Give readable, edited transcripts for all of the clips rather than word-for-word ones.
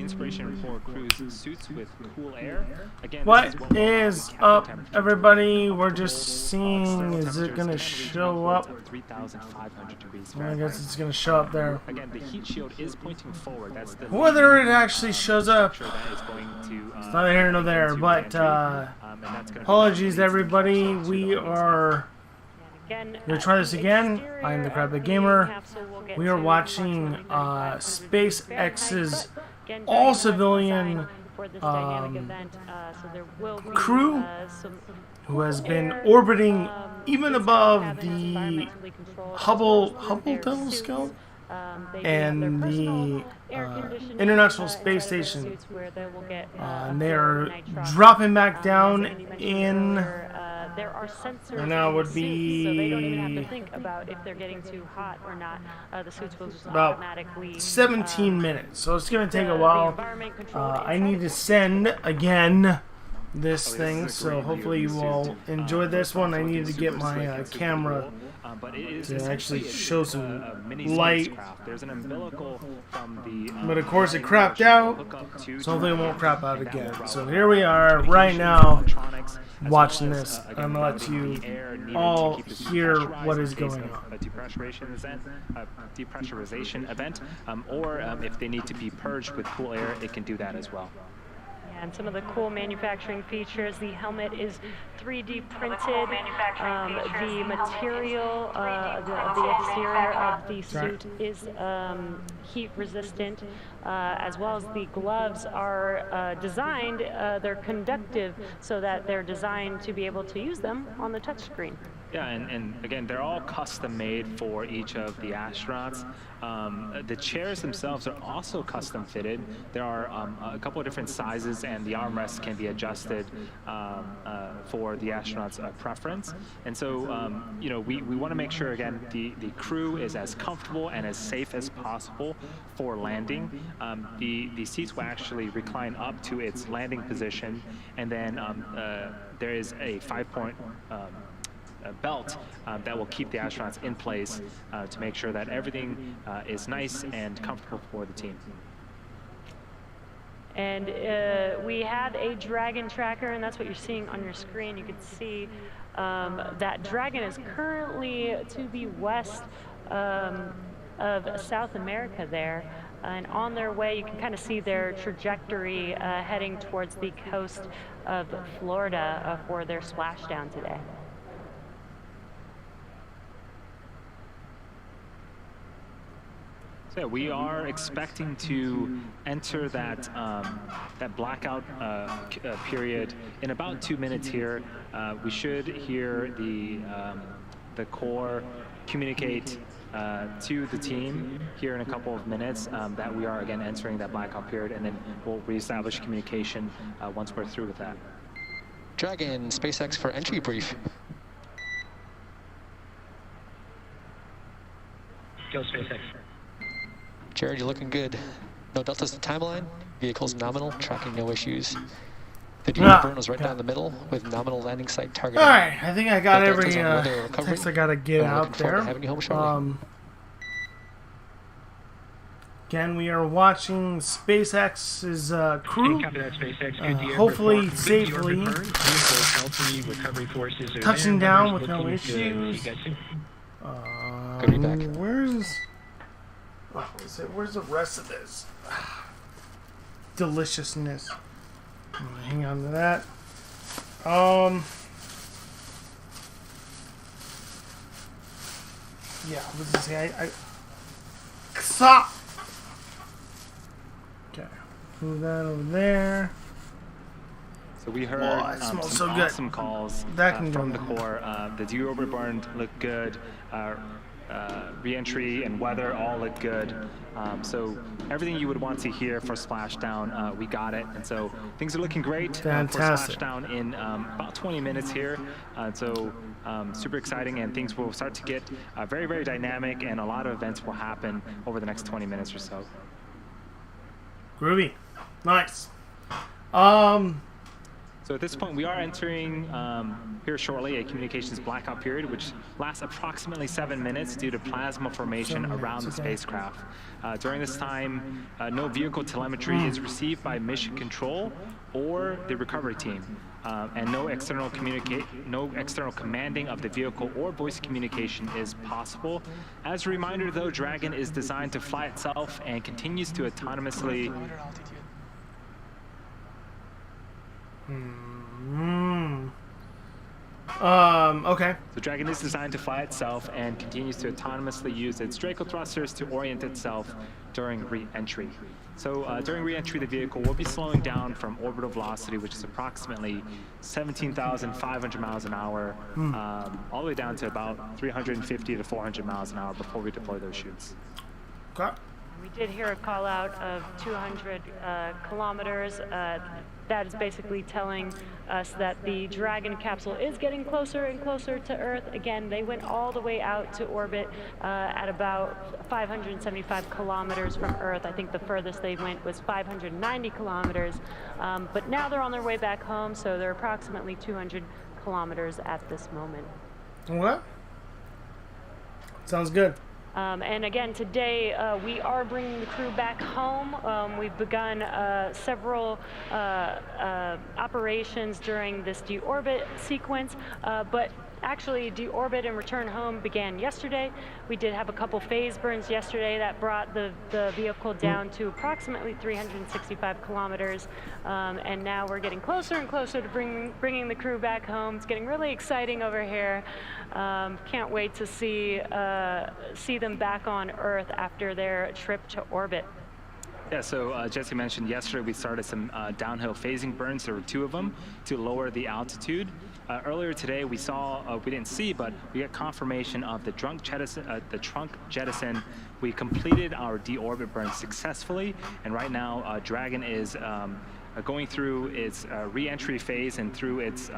inspiration for cruise suits with cool air. Again, What is up, everybody? We're just seeing, is it going to show up? 3,500 degrees I guess it's going to show up there. Again, the heat shield is pointing forward. That's the Whether it actually shows up, it's neither here nor there, but apologies, everybody. We are going to try this again. I am the Crab the Gamer. We are watching SpaceX's All Civilian crew, who has been orbiting even above the Hubble telescope and the International Space Station. And they are dropping back down in. There are sensors and now would in the be suits, so they don't even have to think about if they're getting too hot or not. The suits will just about automatically 17 minutes, so it's going to take a while. I need to send again this thing, so hopefully you all enjoy this one. I need to get my camera to actually show some light, but of course it crapped out, so hopefully it won't crap out again. So here we are right now watching this. I'm going to let you all hear what is going on. A depressurization event, or if they need to be purged with cool air, it can do that as well. And some of the cool manufacturing features, the helmet is 3D printed, the material, the exterior of the suit is heat resistant, as well as the gloves are designed, they're conductive so that they're designed to be able to use them on the touchscreen. Yeah, and again, they're all custom made for each of the astronauts. The chairs themselves are also custom fitted. There are a couple of different sizes, and the armrests can be adjusted for the astronauts' preference. And so, you know, we want to make sure, again, the crew is as comfortable and as safe as possible for landing. The seats will actually recline up to its landing position, and then there is a 5-point belt that will keep the astronauts in place to make sure that everything is nice and comfortable for the team. And we have a Dragon tracker, and that's what you're seeing on your screen. You can see that Dragon is currently to the west of South America there. And on their way, you can kind of see their trajectory heading towards the coast of Florida for their splashdown today. So we are expecting to enter that that blackout period in about 2 minutes here. We should hear the Corps communicate to the team here in a couple of minutes that we are again entering that blackout period, and then we'll reestablish communication once we're through with that. Dragon, SpaceX for entry brief. Go SpaceX. Jared, you're looking good. No deltas to timeline. Vehicles nominal, tracking no issues. The duty burn was right down the middle with nominal landing site target. Alright, I think I got every text I gotta get out there. Again, we are watching SpaceX's crew, hopefully safely touching down with no issues. Where's the rest of this deliciousness? I'm gonna hang on to that. Yeah, what does it say? Stop. Okay, move that over there. So we heard some so awesome calls from the Corps. The deorbit burn looked good. Re-entry and weather all look good. So everything you would want to hear for splashdown, we got it. And so things are looking great for splashdown in about 20 minutes here. So super exciting, and things will start to get very, very dynamic, and a lot of events will happen over the next 20 minutes or so. Groovy. Nice. So at this point, we are entering here shortly a communications blackout period, which lasts approximately 7 minutes due to plasma formation around the spacecraft. During this time, no vehicle telemetry is received by mission control or the recovery team, and no external commanding of the vehicle or voice communication is possible. As a reminder, though, Dragon is designed to fly itself and continues to autonomously. Okay. The Dragon is designed to fly itself and continues to autonomously use its Draco thrusters to orient itself during re-entry. So during re-entry, the vehicle will be slowing down from orbital velocity, which is approximately 17,500 miles an hour, all the way down to about 350 to 400 miles an hour before we deploy those chutes. Okay. We did hear a call out of 200 kilometers. That is basically telling us that the Dragon capsule is getting closer and closer to Earth. Again, they went all the way out to orbit at about 575 kilometers from Earth. I think the furthest they went was 590 kilometers. But now they're on their way back home, so they're approximately 200 kilometers at this moment. What? Sounds good. And again, today we are bringing the crew back home. We've begun several operations during this deorbit sequence, but actually deorbit and return home began yesterday. We did have a couple phase burns yesterday that brought the vehicle down to approximately 365 kilometers, and now we're getting closer and closer to bringing the crew back home. It's getting really exciting over here. Can't wait to see them back on Earth after their trip to orbit. Yeah, so Jesse mentioned yesterday we started some downhill phasing burns. There were 2 of them to lower the altitude. Earlier today we saw, we didn't see, but we got confirmation of the trunk jettison. We completed our deorbit burn successfully, and right now Dragon is going through its re-entry phase and through its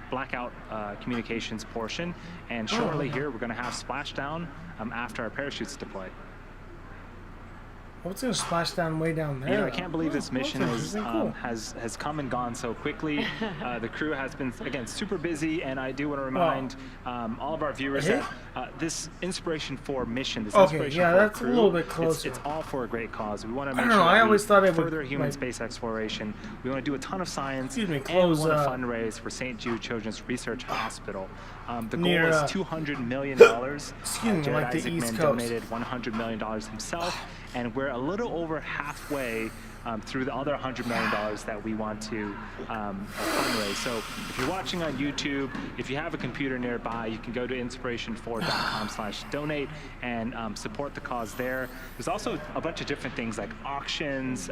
blackout communications portion, and shortly here we're going to have splashdown after our parachutes deploy. What's going to splash down way down there? You know, I can't believe this mission cool. has come and gone so quickly. The crew has been, again, super busy, and I do want to remind all of our viewers that this Inspiration 4 mission, this Inspiration 4 that's crew, a little bit closer. It's all for a great cause. We want to make I sure I always thought it further would, human space exploration. We want to do a ton of science, and we close, want to fundraise for St. Jude Children's Research Hospital. The goal near, is $200 million. Excuse me, like the East Coast. Donated $100 million himself, and we're a little over halfway through the other $100 million that we want to fundraise. So if you're watching on YouTube, if you have a computer nearby, you can go to inspiration4.com/donate and support the cause there. There's also a bunch of different things like auctions.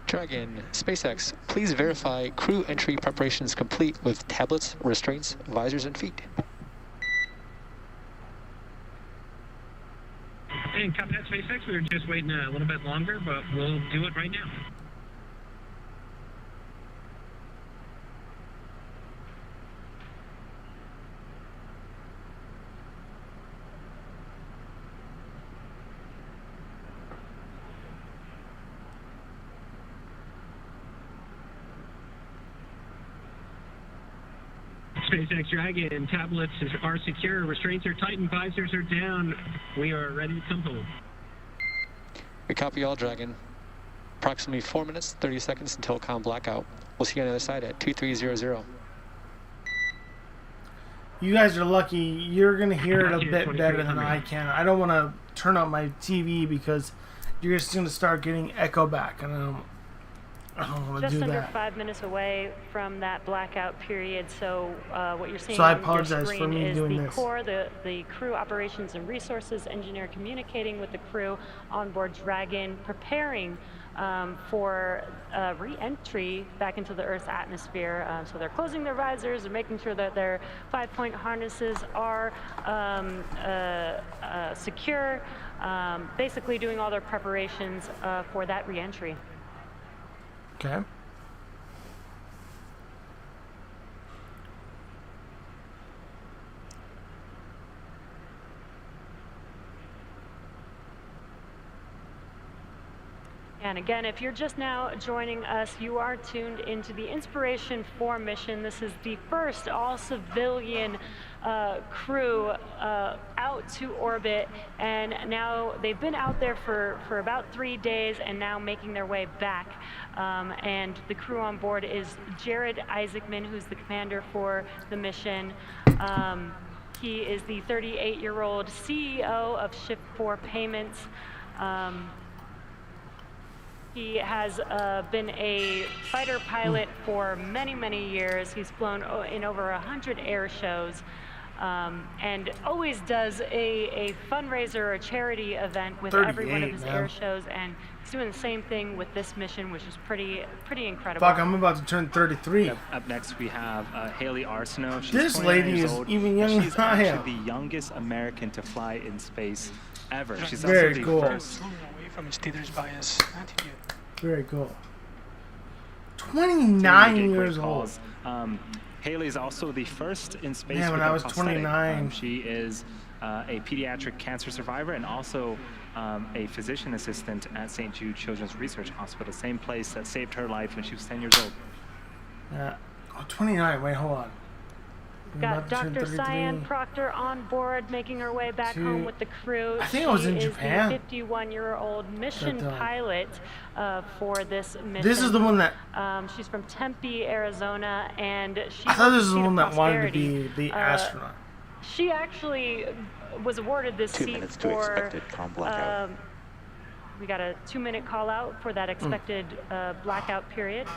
Dragon, SpaceX, please verify crew entry preparations complete with tablets, restraints, visors, and feet. And copy that, SpaceX. We were just waiting a little bit longer, but we'll do it right now. SpaceX Dragon, tablets are secure, restraints are tightened, visors are down. We are ready to come home. We copy all, Dragon. Approximately 4 minutes, 30 seconds until comm blackout. We'll see you on the other side at 2300. You guys are lucky. You're going to hear it a bit better than I can. I don't want to turn up my TV because you're just going to start getting echo back. And I don't want to do that. Just under 5 minutes away from that blackout period. So what you're seeing So I on your apologize screen for me is doing the this. core, the crew operations and resources engineer communicating with the crew on board Dragon, preparing for re-entry back into the Earth's atmosphere. So they're closing their visors, they're making sure that their 5-point harnesses are secure, basically doing all their preparations for that re-entry. Okay. And again, if you're just now joining us, you are tuned into the Inspiration 4 mission. This is the first all-civilian crew out to orbit, and now they've been out there for about 3 days and now making their way back. And the crew on board is Jared Isaacman, who's the commander for the mission. He is the 38-year-old CEO of Shift 4 Payments. He has been a fighter pilot for many, many years. He's flown in over 100 air shows, and always does a fundraiser or a charity event with every one of his air shows. And he's doing the same thing with this mission, which is pretty incredible. Fuck, I'm about to turn 33. Up next, we have Haley Arsenault. She's This lady is old, even younger she's than I am. actually the youngest American to fly in space ever. She's Very also the cool. first. Away from his teacher's bias attitude. Very cool. 29 Great years calls. old. Haley is also the first in space. Man, when with I a was prosthetic. 29. She is a pediatric cancer survivor and also a physician assistant at St. Jude Children's Research Hospital, same place that saved her life when she was 10 years old. Yeah. Oh, 29. Wait, hold on. I'm Got about to turn Dr. 33. Cyan Proctor on board, making her way back home with the crew. I think I was in She Japan. is the 51-year-old mission pilot for this mission. This is the one that... she's from Tempe, Arizona, and she... I thought this was the one that wanted to be the astronaut. She actually was awarded this seat for... we got a 2-minute call out for that expected blackout period.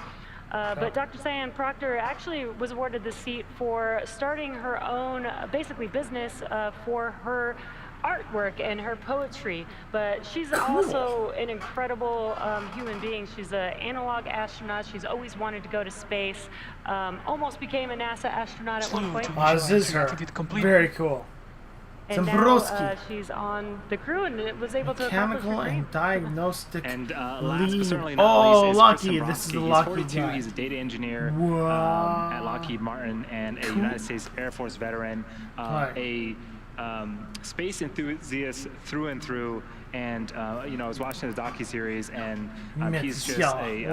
But Dr. Cyan Proctor actually was awarded the seat for starting her own, basically, business for her artwork and her poetry. But she's also an incredible human being. She's an analog astronaut. She's always wanted to go to space. Almost became a NASA astronaut at one point. Oh, this is her. Very cool. And now she's on the crew and was able to accomplish her Mechanical dream. and diagnostic And last but certainly lead. not least is Lucky. Chris This is the Dombrowski. lucky He's 42. guy. He's a data engineer at Lockheed Martin and a United States Air Force veteran, a space enthusiast through and through. And you know, I was watching the docu-series, and he's just a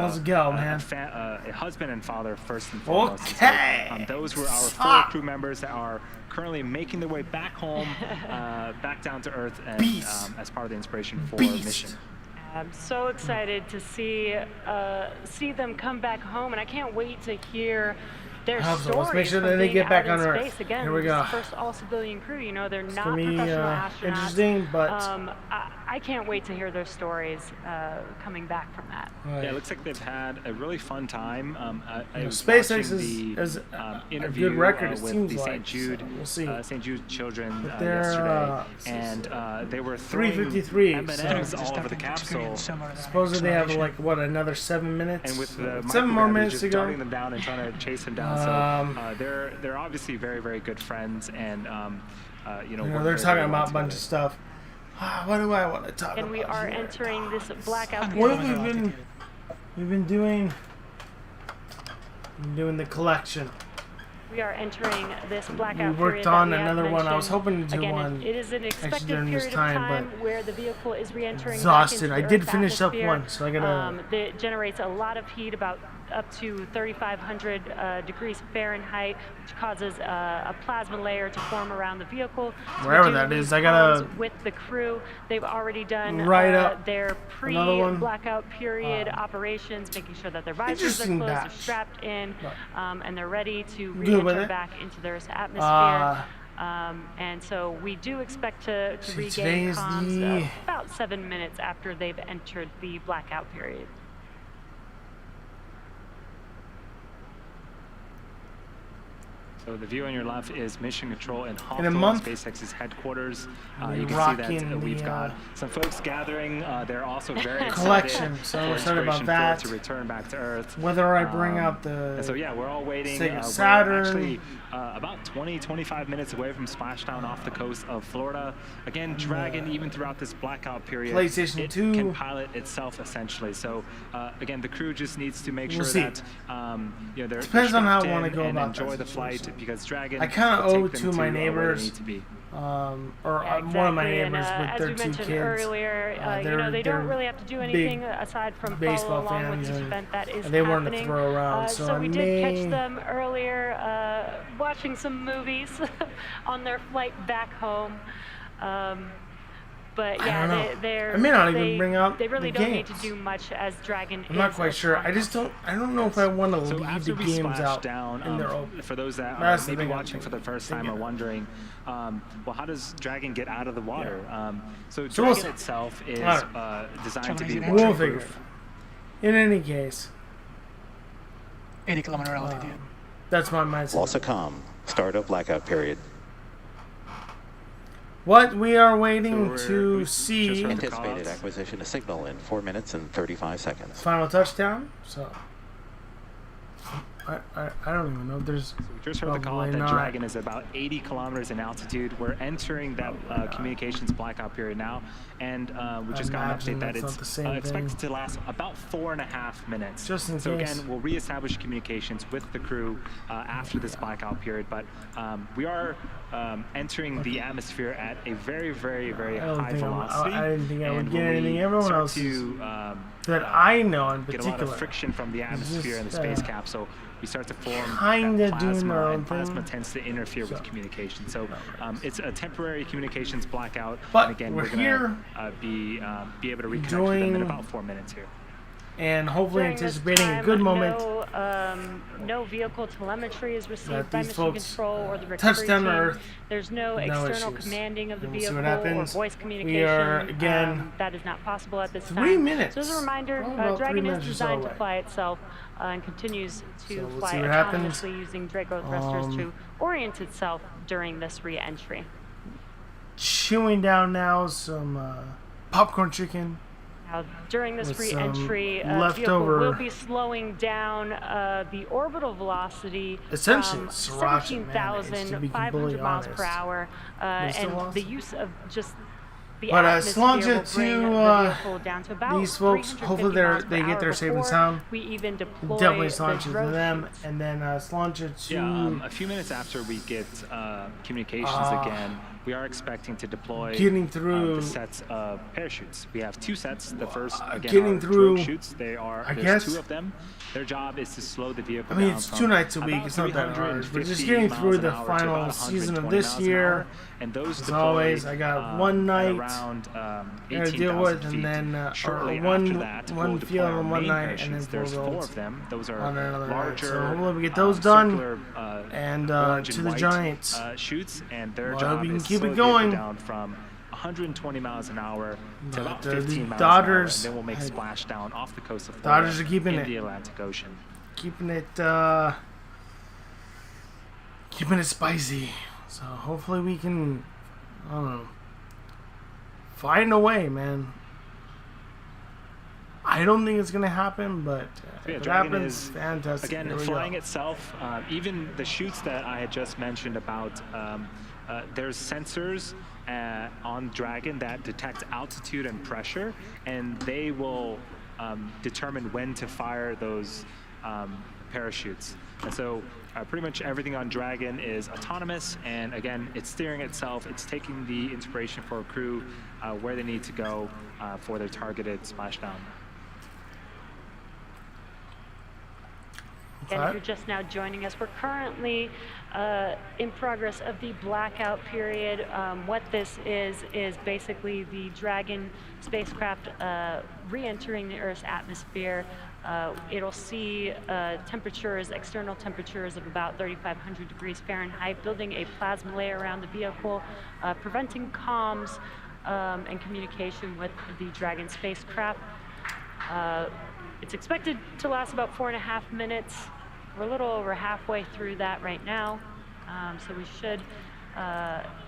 husband and father first and foremost. Okay. So, those were our 4 crew members that are currently making their way back home, back down to Earth, and as part of the Inspiration 4 mission. I'm so excited to see them come back home, and I can't wait to hear their stories. Let's make sure that from they being get back out on in Earth. space. Again, Here we this is go. the first all-civilian crew. You know, they're not For me, professional astronauts. interesting, but I can't wait to hear their stories coming back from that. Yeah, it looks like they've had a really fun time. I was SpaceX watching is the a interview good record, it with seems the like. St. Jude, So we'll see. St. Jude children they're, yesterday, and they were throwing 3:53, M&Ms so- all over the capsule. Supposedly they have like what, another 7 minutes? And with the 7 more microgravity, minutes just to go. darting them down and trying to chase them down. So they're obviously very, very good friends, and you know, they're talking about a bunch of stuff. What do I want to talk about? And we are here? entering this blackout What period. have we've been doing? The collection. We are entering this blackout We worked period on that we have another one. I was mentioned. hoping to do Again, one it is an expected during this period time, of time but where the vehicle is re-entering exhausted. back into I the did Earth's finish up atmosphere. one, so I gotta. That generates a lot of heat, about up to 3,500 degrees Fahrenheit, which causes a plasma layer to form around the vehicle. So Wherever we do that need is, I gotta comms with the crew. They've already done write up their another one. pre-blackout period operations, making sure that their visors are Interesting closed, they're batch. strapped in, and they're ready to Good with re-enter it. back into their atmosphere. And so we do expect to regain today's comms about 7 minutes after they've entered the blackout period. So the view on your left is Mission Control in In a Hawthorne, month, SpaceX's headquarters. we'll You be can see rocking that we've the, got some folks gathering. They're also very excited collection, so I'm for excited about Inspiration 4 that. to return back to Earth. Whether I bring out the And so yeah, we're all waiting. Sega We're Saturn. actually about 20-25 minutes away from splashdown off the coast of Florida. Again, Dragon, even throughout this blackout period, PlayStation it 2. can pilot itself essentially. So again, the crew just needs to make sure see. that you know, they're Depends on how I strapped wanna in go and about enjoy that the flight, situation. because Dragon I kinda will owe take to them my where they neighbors. need to be. Exactly. one of my neighbors and, with as their you 2 mentioned kids. earlier, you know, they don't really have to do anything aside from follow baseball along with fans, this and event that is they weren't to happening. throw around, so I we may... did catch them earlier watching some movies on their flight back home. But yeah, I may not even bring out they really the don't games. need to do much as Dragon I'm not quite sure. I don't know if I want to So leave after the we games splash out down, in their open. for those that That's are the maybe thing I'm watching for the first thinking. time or wondering, well, how does Dragon get out of the water? So So we'll Dragon see. itself is designed to be We'll figure it waterproof. out. In any case, 80 kilometer altitude. that's my mindset. Loss of comm. Start of blackout period. What we are waiting So to we see, just heard the Anticipated calls. acquisition of signal in 4 minutes and 35 seconds. final touchdown. So I don't even know if there's... We just heard the call Probably that not. Dragon is about 80 kilometers in altitude. We're entering that communications blackout period now, and we just got an imagine update that that's not it's the same expected thing. to last about 4.5 minutes. Just in so case. again, we'll reestablish communications with the crew after this blackout period, but we are entering the atmosphere at a very, very, very I don't high think velocity. I didn't think I would and get when we anything. Everyone start else is... to, that I know in get a lot particular. of friction from the atmosphere and the space cap, so we start to form Kinda that doing plasma, their own and plasma thing. tends to interfere with communication. So it's a temporary communications blackout. But and again, we're we're going here to be able to reconnect with them enjoying- in about 4 minutes here. And hopefully During this anticipating a time, good moment. No vehicle telemetry is received That by these mission folks, control or the touch recovery down to team. Earth. There's no No external issues. commanding of the And we'll see vehicle what or happens. voice We communication. are, again, that is not possible at this 3 time. minutes. So as a reminder, Oh, about 3 Dragon is minutes or so designed to away. fly itself and continues to So we'll fly see what happens. autonomously using Draco thrusters to orient itself during this re-entry. Chewing down now some popcorn chicken. Now, during this With re-entry, some the vehicle leftover- will be slowing down the orbital velocity Essentially, from sriracha mayonnaise, to be 17,500 completely miles honest. per hour, It's still and the awesome. use of just the But atmosphere sláinte will bring to, the vehicle down to about these folks. 350 Hopefully miles per they get hour there safe and before sound. we even deploy Definitely the sláinte to drone them, chutes. and then sláinte to... Yeah, a few minutes after we get communications again, we are expecting to deploy getting through- the sets of parachutes. We have 2 sets. The first, again, getting are through- drogue chutes. There's guess- 2 of them. Their job is to slow the vehicle I mean, down it's from 2 nights a week. about It's not that hard. We're 350 just getting miles through an the hour to final about season of 120 this miles an year. hour. And those As deploy, always, I got one at night around gotta 18,000 deal with, feet. and then Shortly one- after that, one we'll deploy field our on one main night, and then parachutes. There's 4 4 roads of them. Those are on another night. larger, So hopefully we get those done, circular, and orange to and the white, Giants. Shoots, and their Well, job we can is to keep slow it the vehicle going. down from 120 miles an hour to about But, 15 the miles Dodgers- an hour, and then we'll make splashdown off the coast of Dodgers Florida are keeping in it. the Atlantic Ocean. Keeping it spicy. So hopefully we can, I don't know, find a way, man. I don't think it's gonna happen, but Yeah, if it Dragon happens, is, fantastic. Again, Here we flying go. itself, even the chutes that I had just mentioned about, there's sensors on Dragon that detect altitude and pressure, and they will determine when to fire those parachutes. And so pretty much everything on Dragon is autonomous, and again, it's steering itself. It's taking the inspiration for a crew where they need to go for their targeted splashdown. Again, if you're just now joining us, we're currently in progress of the blackout period. What this is basically the Dragon spacecraft re-entering the Earth's atmosphere. It'll see temperatures, external temperatures of about 3,500 degrees Fahrenheit, building a plasma layer around the vehicle, preventing comms and communication with the Dragon spacecraft. It's expected to last about 4.5 minutes. We're a little over halfway through that right now, so we should,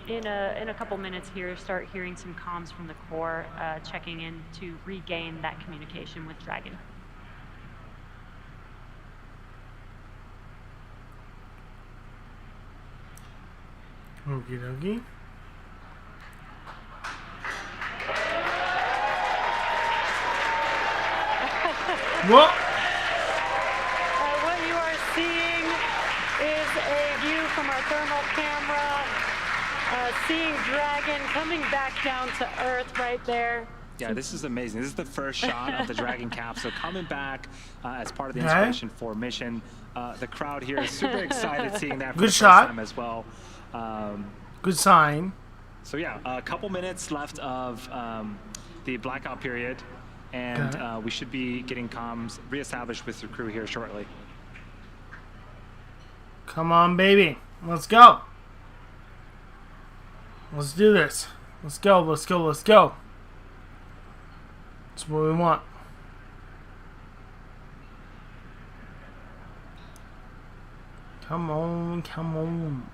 in a couple minutes here, start hearing some comms from the Corps, checking in to regain that communication with Dragon. Okie dokie. Whoa! What you are seeing is a view from our thermal camera seeing Dragon coming back down to Earth right there. Yeah, this is amazing. This is the first shot of the Dragon capsule coming back as part of the Inspiration 4 mission. The crowd here is super excited seeing that for the first time as well. Good sign. So yeah, a couple minutes left of the blackout period, and we should be getting comms reestablished with the crew here shortly. Come on, baby. Let's go. Let's do this. Let's go, let's go, let's go. That's what we want. Come on, come on.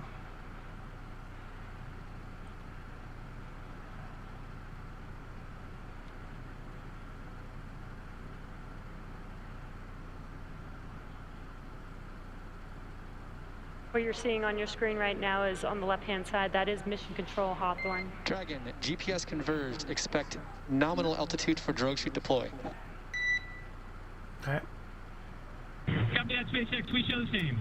What you're seeing on your screen right now is on the left-hand side. That is Mission Control Hawthorne. Dragon, GPS converged. Expect nominal altitude for drogue chute deploy. Okay. Copy that, SpaceX. We show the same.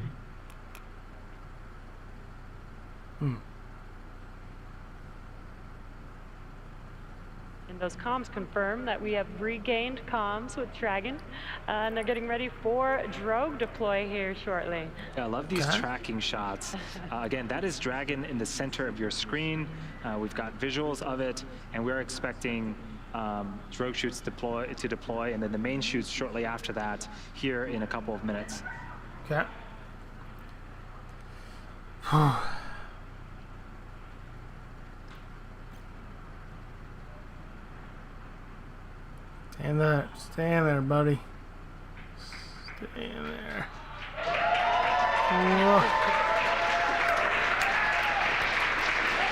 And those comms confirm that we have regained comms with Dragon, and they're getting ready for drogue deploy here shortly. Yeah, I love these tracking shots. Again, that is Dragon in the center of your screen. We've got visuals of it, and we're expecting drogue chutes to deploy, and then the main chutes shortly after that here in a couple of minutes. Okay. Stand there, buddy. Stand there. Whoa.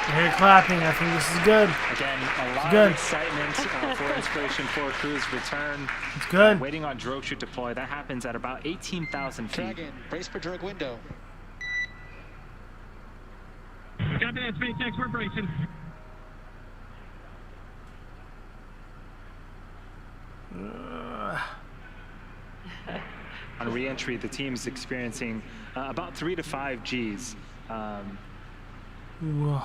I hear clapping. I think this is good. Again, a lot of excitement for Inspiration 4 crew's return. It's good. Waiting on drogue chute deploy. That happens at about 18,000 feet. Dragon, brace for drogue window. Copy that, SpaceX. We're bracing. On re-entry, the team's experiencing about 3 to 5 Gs. Whoa.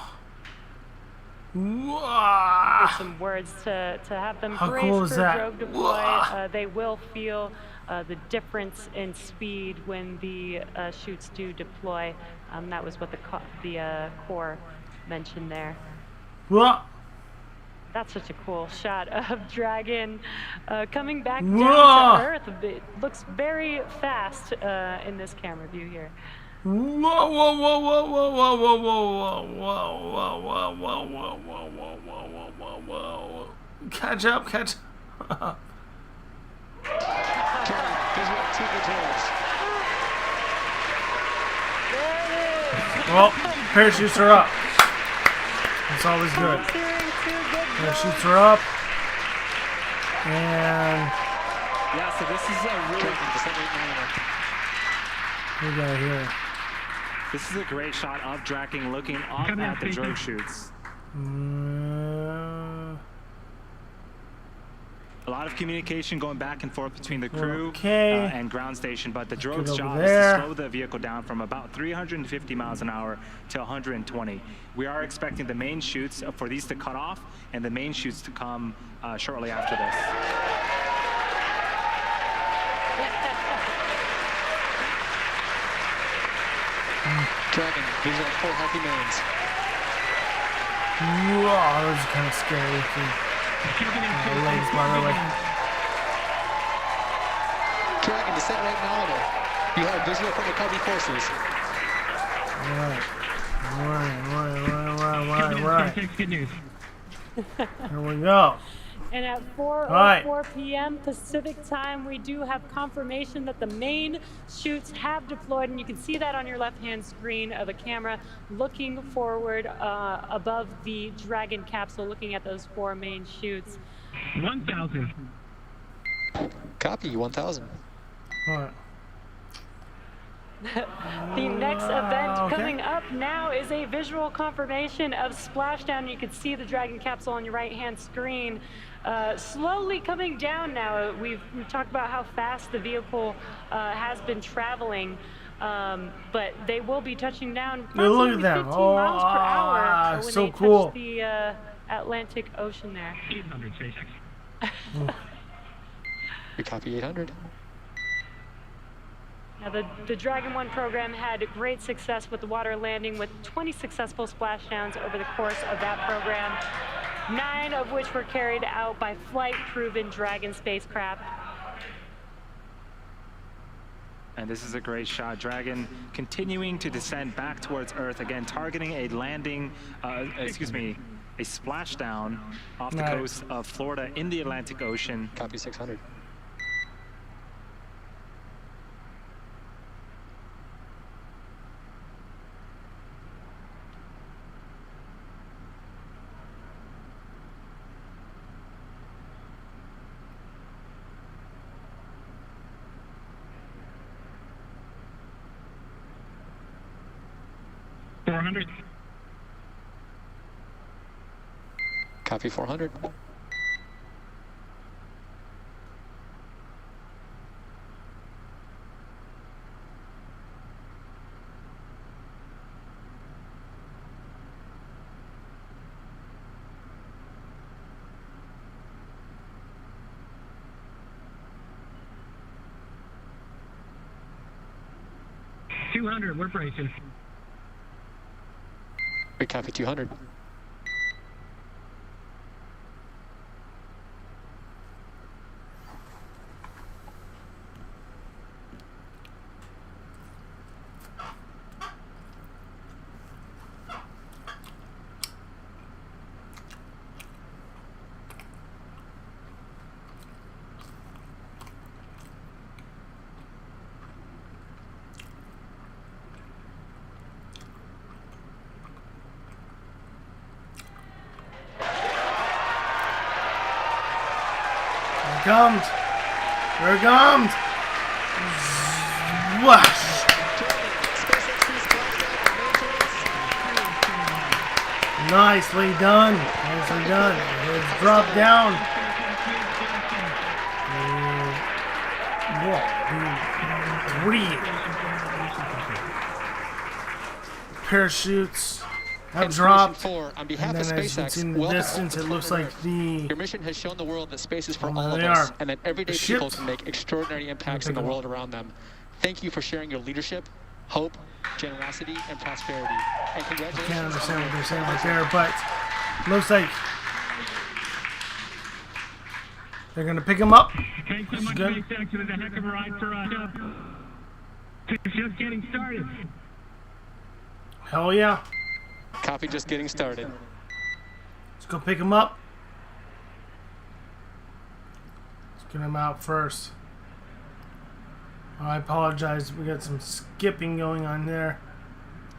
With some words to have them How brace cool is for that? drogue deploy. They will feel the difference in speed when the chutes do deploy. That was what the Corp mentioned there. Whoa. That's such a cool shot of Dragon coming back down to Earth. It looks very fast in this camera view here. Whoa, whoa, whoa, whoa, whoa, whoa, whoa, whoa, whoa, whoa, whoa, whoa, whoa, whoa, whoa, whoa, whoa, whoa, whoa. Catch up, catch up. Well, parachutes are up. That's always good. Parachutes are up. And yeah, so this is a really we got here. This is a great shot of Dragon looking up at the drogue chutes. A lot of communication going back and forth between the crew and ground station, but the drogue's job is to slow the vehicle down from about 350 miles an hour to 120. We are expecting the main chutes for these to cut off and the main chutes to come shortly after this. Dragon, these are 4 happy mains. Whoa, that was kind of scary. Legs, by the way. Dragon, descent right nominal. You have visual from the Cubby forces. Right. Good news. Here we go. And at 4:04 p.m. Pacific time, we do have confirmation that the main chutes have deployed, and you can see that on your left-hand screen of a camera looking forward above the Dragon capsule, looking at those 4 main chutes. 1,000. Copy, 1,000. All right. The next event coming up now is a visual confirmation of splashdown. You can see the Dragon capsule on your right-hand screen slowly coming down now. We've talked about how fast the vehicle has been traveling, but they will be touching down approximately 15 miles per hour when so they cool. touch the Atlantic Ocean there. 800 SpaceX. We copy 800. Now, the Dragon 1 program had great success with the water landing, with 20 successful splashdowns over the course of that program, 9 of which were carried out by flight-proven Dragon spacecraft. And this is a great shot. Dragon continuing to descend back towards Earth, again targeting a landing, a splashdown off the coast of Florida in the Atlantic Ocean. Copy 600. Copy 400. We're bracing. We copy 200. Comes. Here it comes. Whoosh. Nicely done. Nicely done. It's dropped down. 1, 2, 3. Parachutes have dropped. On behalf And of then as you can SpaceX, see in the welcome distance, it looks like the... Your mission has shown the world that space is for all of they us, are. and that everyday The people ships. can make extraordinary impacts in the world around them. Thank you for sharing your leadership, hope, generosity, and prosperity. And congratulations. Can't understand what they're saying right there, but looks like they're gonna pick him up. Thanks so much, SpaceX. It was a heck of a ride for us. Just getting started. Hell yeah. Copy, just getting started. Let's go pick him up. Let's get him out first. Oh, I apologize. We got some skipping going on there.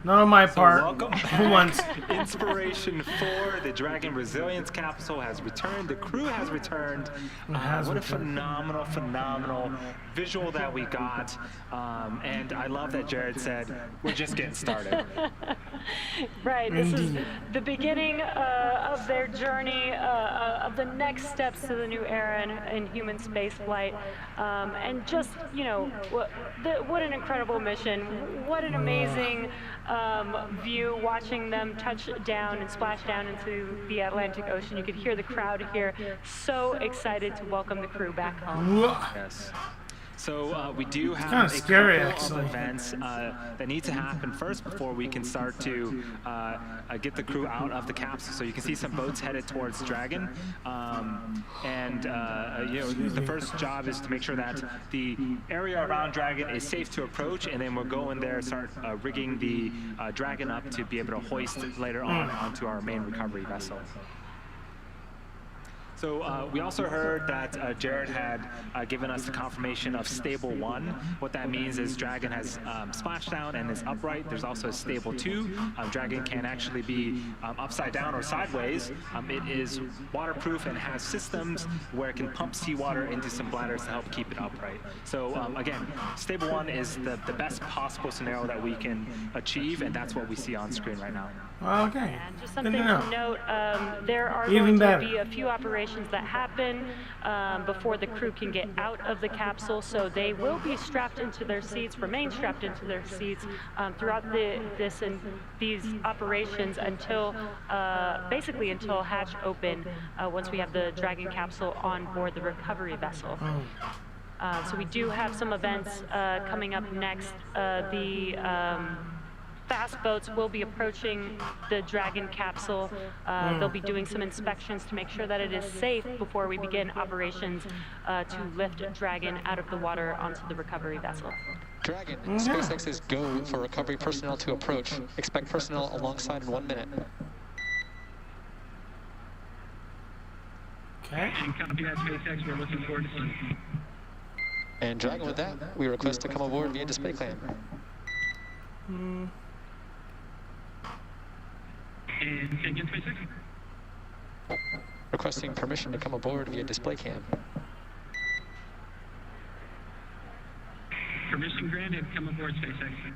Not on my part. Welcome Once. Inspiration 4, the Dragon Resilience capsule has returned. The crew has returned. What a phenomenal visual that we got. And I love that Jared said, we're just getting started. Right, this is the beginning of their journey, of the next steps to the new era in human space flight. And just, you know, what an incredible mission. What an amazing view, watching them touch down and splash down into the Atlantic Ocean. You could hear the crowd here, so excited to welcome the crew back home. Yes. So we do have kinda scary, couple actually. of events that need to happen first before we can start to get the crew out of the capsule. So you can see some boats headed towards Dragon, and you know, the first job is to make sure that the area around Dragon is safe to approach, and then we'll go in there, start rigging the Dragon up to be able to hoist later on onto our main recovery vessel. So we also heard that Jared had given us the confirmation of stable 1. What that means is Dragon has splashdown and is upright. There's also a stable 2. Dragon can actually be upside down or sideways. It is waterproof and has systems where it can pump seawater into some bladders to help keep it upright. So again, stable 1 is the best possible scenario that we can achieve, and that's what we see on screen right now. Okay. And just something to note, there are Even going to better. be a few operations that happen before the crew can get out of the capsule, so they will be strapped into their seats, remain strapped into their seats throughout these operations until, basically until hatch open, once we have the Dragon capsule on board the recovery vessel. So we do have some events coming up next. Fast boats will be approaching the Dragon capsule. They'll be doing some inspections to make sure that it is safe before we begin operations to lift Dragon out of the water onto the recovery vessel. Dragon, SpaceX is go for recovery personnel to approach. Expect personnel alongside in 1 minute. Okay. And copy that, SpaceX. We're looking forward to seeing. And Dragon, with that, we request to come aboard via display cam. And say again, SpaceX. Requesting permission to come aboard via display cam. Permission granted. Come aboard, SpaceX.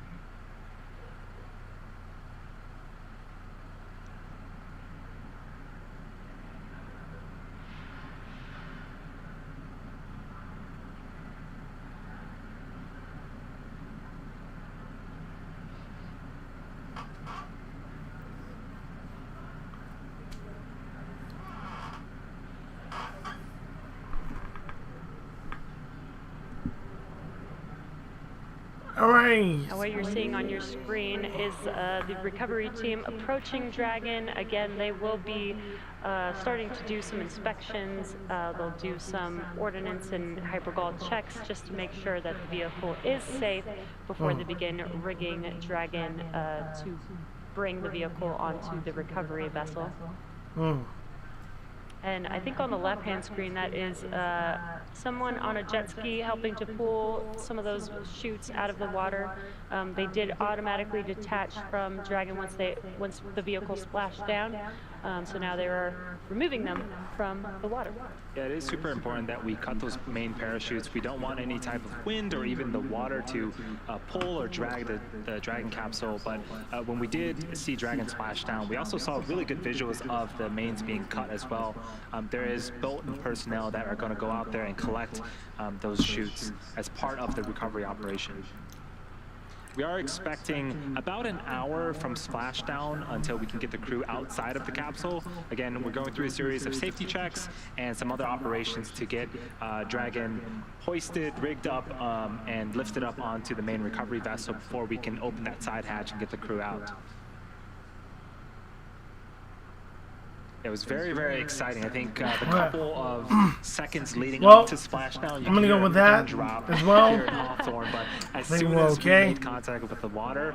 Alright. Now what you're seeing on your screen is the recovery team approaching Dragon. Again, they will be starting to do some inspections. They'll do some ordnance and hypergol checks just to make sure that the vehicle is safe before they begin rigging Dragon to bring the vehicle onto the recovery vessel. And I think on the left-hand screen, that is someone on a jet ski helping to pull some of those chutes out of the water. They did automatically detach from Dragon once the vehicle splashed down. So now they are removing them from the water. Yeah, it is super important that we cut those main parachutes. We don't want any type of wind or even the water to pull or drag the Dragon capsule. But when we did see Dragon splash down, we also saw really good visuals of the mains being cut as well. There is boat personnel that are going to go out there and collect those chutes as part of the recovery operation. We are expecting about an hour from splashdown until we can get the crew outside of the capsule. Again, we're going through a series of safety checks and some other operations to get Dragon hoisted, rigged up, and lifted up onto the main recovery vessel before we can open that side hatch and get the crew out. It was very, very exciting. I think the couple of seconds leading up to splashdown, I'm gonna go with that drop as well. here in Hawthorne, but as Think soon we're as okay. we made contact with the water,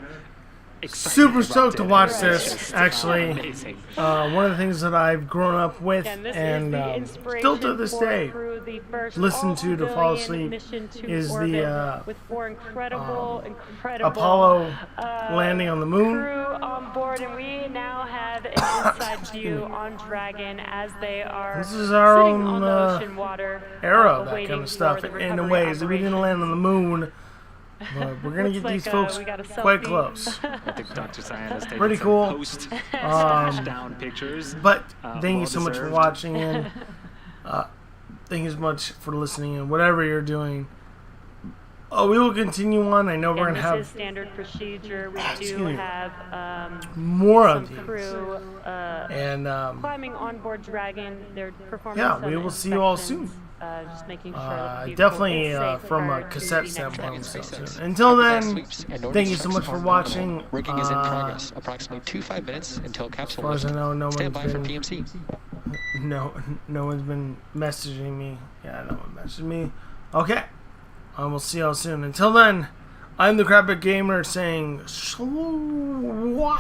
Super stoked to erupted. watch It's this, just actually. amazing. One of the things that I've grown up with and still to this day listen to fall asleep is the with 4 incredible Apollo landing on the moon. crew on board, and we now have an inside view on Dragon as they are This is our sitting own on the ocean water, arrow, that awaiting kind of stuff. for the In a recovery way, we didn't land on the moon, but we're gonna Looks get these like, folks we got a quite selfie. close. I think Dr. Cyan has taken Pretty some cool. post-splashdown pictures. But thank you so much for well-deserved. watching, and thank you so much for listening, and whatever you're doing. Oh, we will continue on. I know we're And gonna this is have standard procedure. We do me. have more some of these, crew and climbing on board Dragon. They're performing yeah, some we will see you all inspections, soon. Just making sure that the vehicle Definitely is safe from a prior to cassette the next standpoint. flight. So until then, Sweeps and thank ordnance you so checks much for are watching. nominal. Rigging is in progress. Approximately 5 minutes until As capsule far as I lift. know, no Stand by one's for been PMC. no one's been messaging me. Yeah, no one messaged me. Okay, we'll see y'all soon. Until then, I'm the Crapback Gamer saying, Shwa.